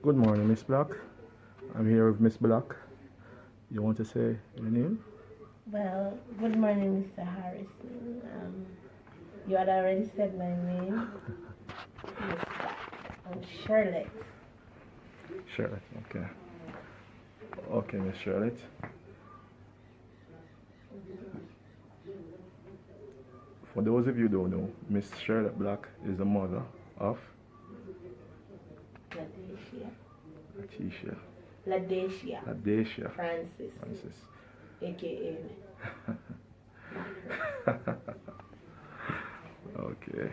Good morning, Miss Black. I'm here with Miss Black. You want to say your name? Well, good morning, Mr. Harrison. You had already said my name. Miss Black. I'm Charlotte. Charlotte, okay. Okay, Miss Charlotte. For those of you who don't know, Miss Charlotte Black is the mother of Ladacia. Letitia. Ladacia. Francis. AKA Okay.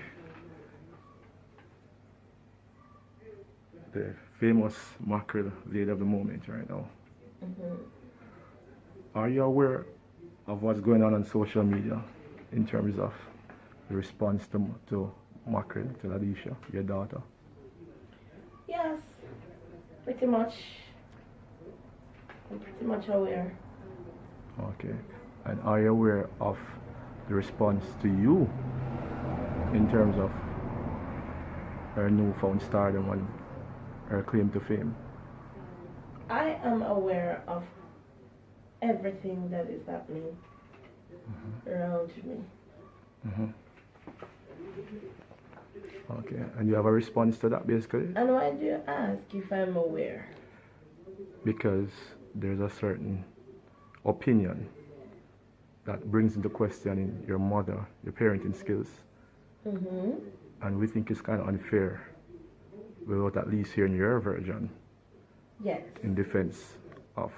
The famous Mackerel lady of the moment right now. Are you aware of what's going on social media in terms of the response to Mackerel, to Letitia, your daughter? Yes, pretty much. I'm pretty much aware. Okay. And are you aware of the response to you in terms of her newfound stardom and her claim to fame? I am aware of everything that is happening around me. Okay. And you have a response to that basically? And why do you ask if I'm aware? Because there's a certain opinion that brings into question your mother, your parenting skills. And we think it's kind of unfair without at least hearing your version. Yes. In defense of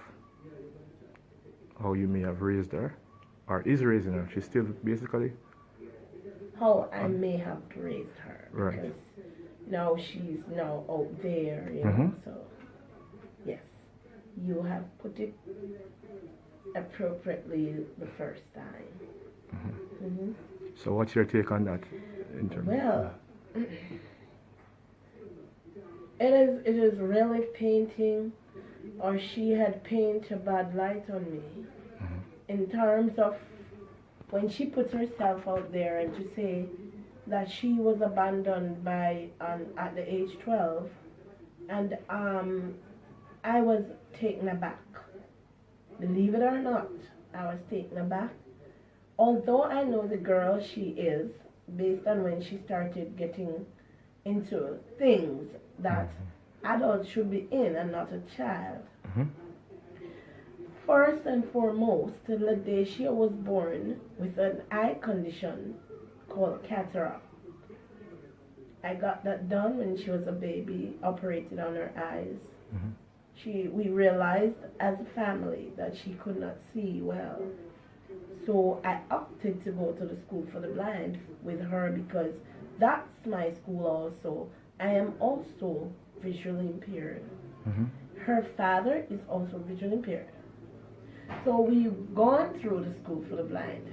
how you may have raised her, or is raising her. She's still basically how I may have raised her. Right. Because now she's now out there, you know. So, yes, you have put it appropriately the first time. So what's your take on that? Well, it is really painting, or she had painted a bad light on me in terms of when she puts herself out there and to say that she was abandoned by at the age 12, and I was taken aback. Believe it or not, I was taken aback. Although I know the girl she is, based on when she started getting into things that adults should be in and not a child. First and foremost, Ladacia was born with an eye condition called cataract. I got that done when she was a baby, operated on her eyes. We realized as a family that she could not see well. So I opted to go to the school for the blind with her because that's my school also. I am also visually impaired. Her father is also visually impaired. So we've gone through the school for the blind.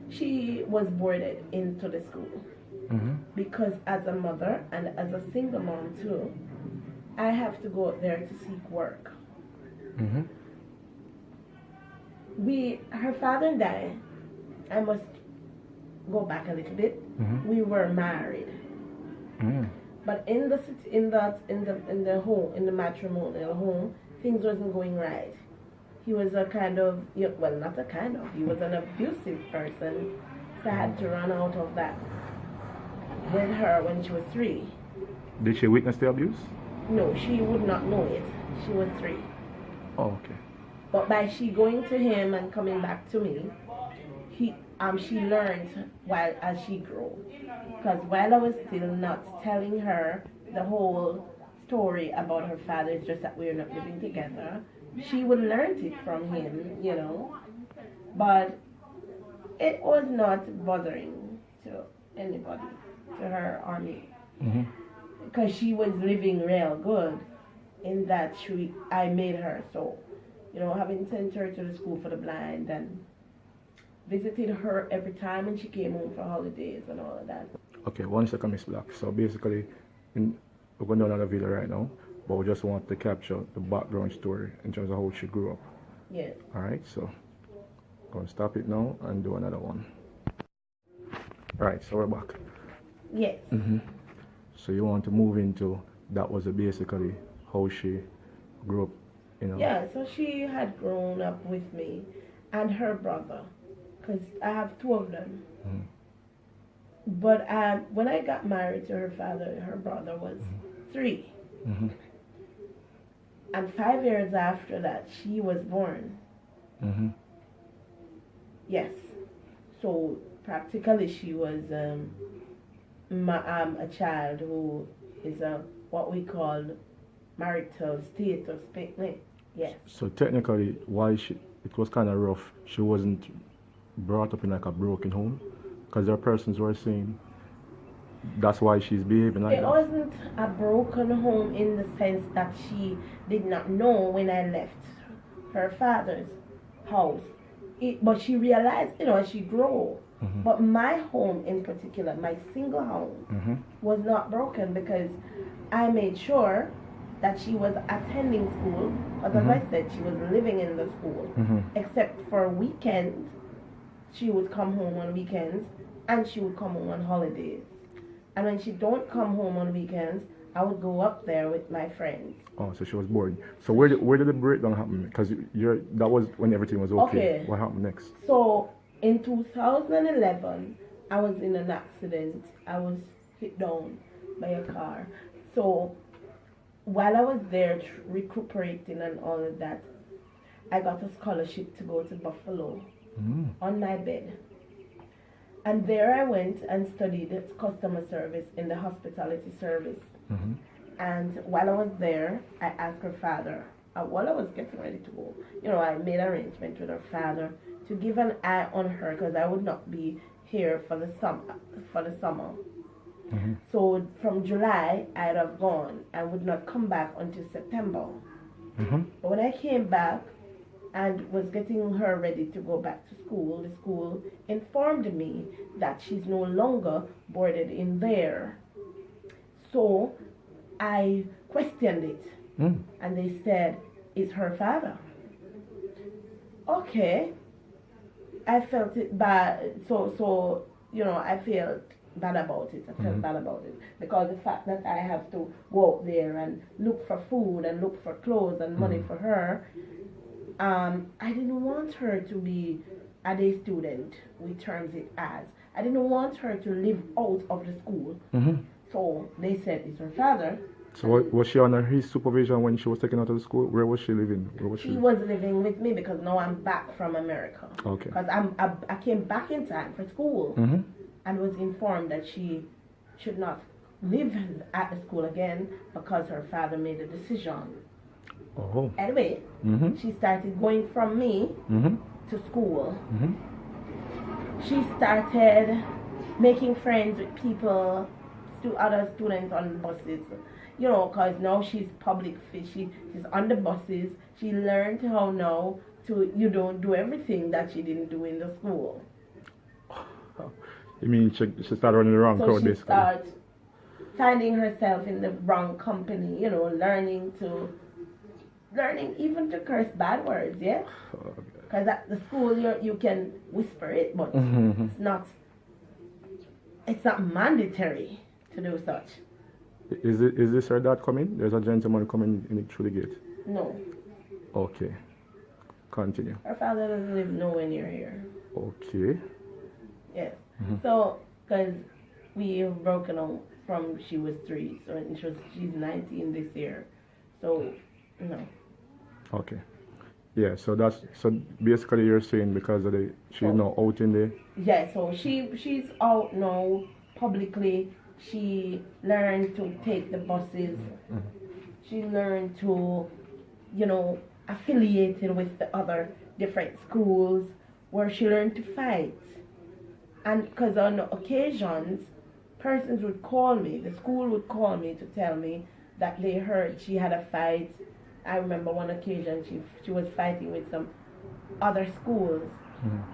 She was boarded into the school because as a mother and as a single mom too, I have to go out there to seek work. Her father and I must go back a little bit. We were married, but in the home, in the matrimonial home, things wasn't going right. He was a kind of, well, not a kind of, he was an abusive person. So I had to run out of that with her when she was 3. Did she witness the abuse? No, she would not know it. She was 3. Oh, okay. But by she going to him and coming back to me, she learned as she grew. Because while I was still not telling her the whole story about her father, it's just that we were not living together, she would learn it from him, you know. But it was not bothering to anybody, to her or me. Because she was living real good in that I made her so. You know, having sent her to the school for the blind and visited her every time when she came home for holidays and all of that. Okay, 1 second, Miss Black. So basically, we're going down another video right now, but we just want to capture the background story in terms of how she grew up. Yes. Alright, so I'm going to stop it now and do another one. Alright, so we're back. Yes. So you want to move into that was basically how she grew up, you know. Yeah, so she had grown up with me and her brother, because I have two of them. Mhm. But when I got married to her father, her brother was 3. Mhm. And 5 years after that, she was born. Mhm. Yes. So practically, she was a child who is what we call marital status picnic. Yes. So technically, why she it was kind of rough. She wasn't brought up in like a broken home, because there are persons who are saying that's why she's behaving like It that. wasn't a broken home in the sense that she did not know when I left her father's house. But she realized, as she grew. Mhm. But my home in particular, my single home, Mhm. was not broken because I made sure that she was attending school. Because as I said, she was living in the school. Mhm. Except for weekends, she would come home on weekends and she would come home on holidays. And when she don't come home on weekends, I would go up there with my friends. Oh, so she was bored. So where did the breakdown happen? Because that was when everything was okay. Okay. What happened next? So in 2011, I was in an accident. I was hit down by a car. So while I was there recuperating and all of that, I got a scholarship to go to Buffalo Mm. on my bed. And there I went and studied customer service in the hospitality service. Mhm. And while I was there, I asked her father, while I was getting ready to go, I made arrangement with her father to give an eye on her because I would not be here for the summer. Mhm. So from July, I'd have gone and would not come back until September. Mhm. But when I came back and was getting her ready to go back to school, the school informed me that she's no longer boarded in there. So I questioned it, Mm. and they said, it's her father. Okay. I felt it bad, so I felt bad about it. I felt bad about it because the fact that I have to go out there and look for food and look for clothes and money for her, I didn't want her to be a day student, we terms it as. I didn't want her to live out of the school. Mhm. So they said it's her father. So was she under his supervision when she was taken out of the school? Where was she living? Where was she? She was living with me because now I'm back from America. Okay. Because I came back in time for school Mhm. and was informed that she should not live at the school again because her father made a decision. Oh. Anyway, Mhm. she started going from me Mhm. to school. Mhm. She started making friends with people, other students on buses. Because now she's public, she's on the buses. She learned how now to, don't do everything that she didn't do in the school. You mean she started running the wrong So crowd she basically? starts finding herself in the wrong company, learning even to curse bad words, yeah? Oh, Because at the school you can whisper it, but Mhm. it's not mandatory to do such. Is this her dad coming? There's a gentleman coming through the gate. No. Okay. Continue. Her father doesn't live nowhere near here. Okay. Yes. So, because we have broken up from she was 3, so she's 19 this year. So, no. Okay. Yeah. So basically you're saying because of she's now out in the. Yeah. So she's out now publicly. She learned to take the buses. She learned to, affiliated with the other different schools where she learned to fight. And because on occasions, persons would call me, the school would call me to tell me that they heard she had a fight. I remember one occasion she was fighting with some other schools,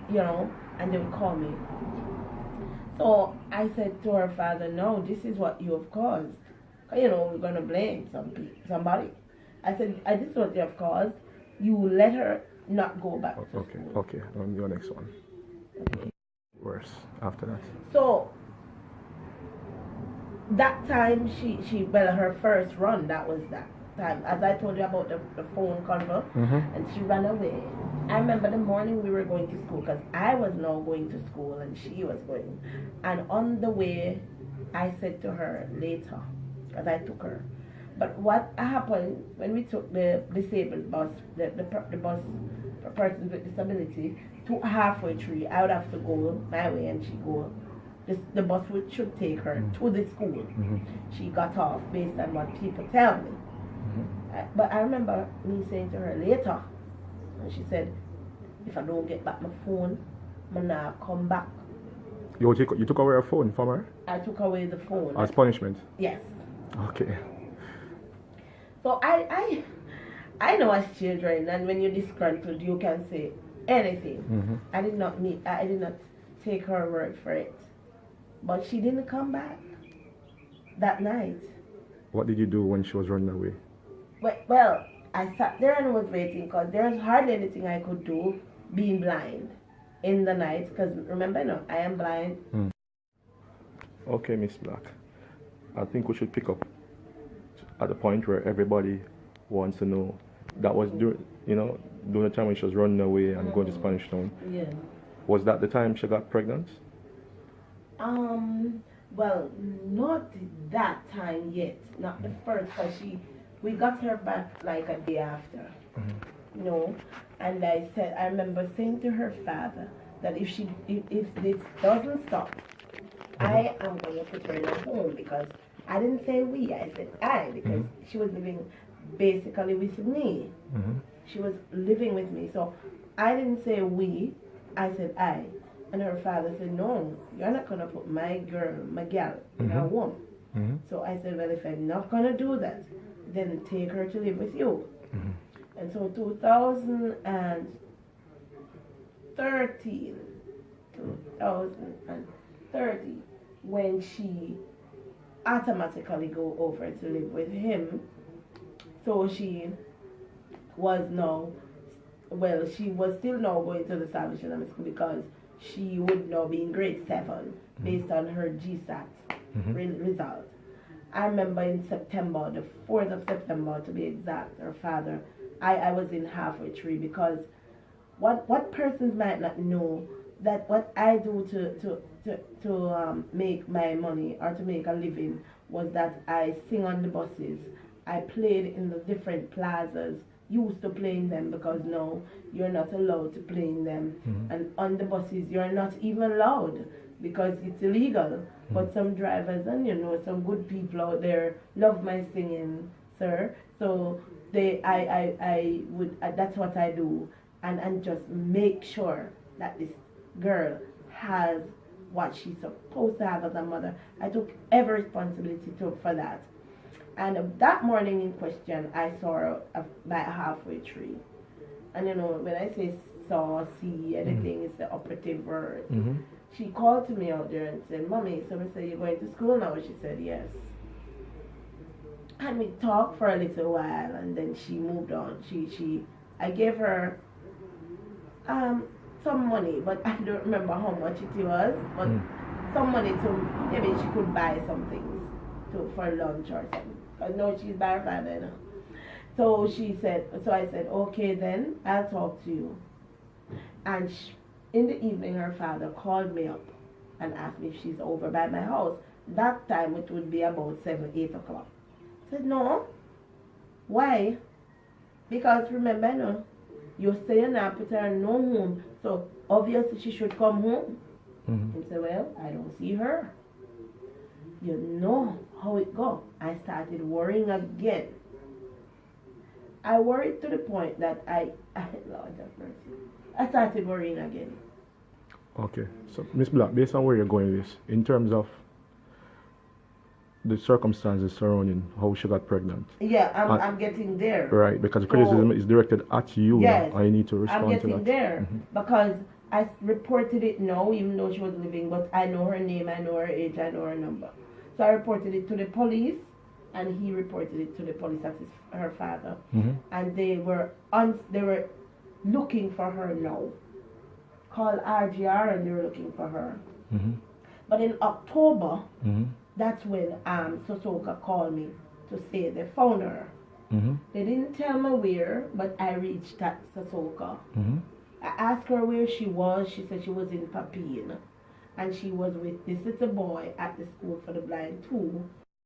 and they would call me. So I said to her father, no, this is what you have caused. We're going to blame somebody. I said, this is what you have caused. You let her not go back to school. Okay. On your next one. Worse after that. So that time well, her first run, that was that time. As I told you about the phone convo, and she ran away. I remember the morning we were going to school because I was now going to school and she was going. And on the way, I said to her later, because I took her. But what happened when we took the disabled bus, the bus for persons with disability, to halfway through, I would have to go my way and she go. The bus should take her to the school. She got off based on what people tell me. But I remember me saying to her later, and she said, if I don't get back my phone, I'm not come back. You took away her phone from her? I took away the phone. As punishment? Yes. Okay. So I know as children, and when you're disgruntled, you can say anything. I did not take her word for it. But she didn't come back that night. What did you do when she was running away? Well, I sat there and was waiting because there was hardly anything I could do being blind in the night. Because remember, no, I am blind. Okay, Miss Black. I think we should pick up at the point where everybody wants to know. That was during the time when she was running away and going to Spanish Town. Yeah. Was that the time she got pregnant? Well, not that time yet. Not the first, because we got her back like a day after. And I remember saying to her father that if this doesn't stop, I am going to put her in a home, because I didn't say we, I said I, because she was living basically with me. She was living with me, so I didn't say we, I said I. And her father said, no, you're not going to put my girl, Mackerel, in a home. So I said, well, if I'm not going to do that, then take her to live with you. And so 2030, when she automatically go over to live with him, so she was still now going to the Salvation School, because she would now be in grade 7 based on her GSAT result. I remember in September, the 4th of September to be exact, her father, I was in halfway tree, because what persons might not know that what I do to make my money or to make a living was that I sing on the buses. I played in the different plazas, used to play in them, because now you're not allowed to play in them. And on the buses you're not even allowed because it's illegal. But some drivers and some good people out there love my singing, sir. So I would that's what I do, and just make sure that this girl has what she's supposed to have as a mother. I took every responsibility for that. And that morning in question, I saw her by a halfway tree. And when I say saw, see, anything is the operative word. She called to me out there and said, Mommy, so I said, you're going to school now? She said, yes. And we talked for a little while, and then she moved on. I gave her some money, but I don't remember how much it was, but some money to maybe she could buy some things for lunch or something. Because no, she's by her father now. So I said, okay then, I'll talk to you. And in the evening, her father called me up and asked me if she's over by my house. That time it would be about 7, 8 o'clock. I said, no. Why? Because remember, no, you're staying now, put her in no home. So obviously she should come home. He said, well, I don't see her. You know how it go. I started worrying again. I worried to the point that Lord have mercy, I started worrying again. Okay, so Miss Black, based on where you're going with this, in terms of the circumstances surrounding how she got pregnant. Yeah, I'm getting there. Right, because the criticism is directed at you. Yes, I need to respond to that. I'm getting there because I reported it now, even though she was living, but I know her name, I know her age, I know her number. So I reported it to the police, and he reported it to the police, that's her father. And they were looking for her now. Called RGR and they were looking for her. But in October, that's when Sosoka called me to say they found her. Mm-hmm. They didn't tell me where, but I reached at Sosoka. Mm-hmm. I asked her where she was. She said she was in Papine. And she was with this little boy at the school for the blind too.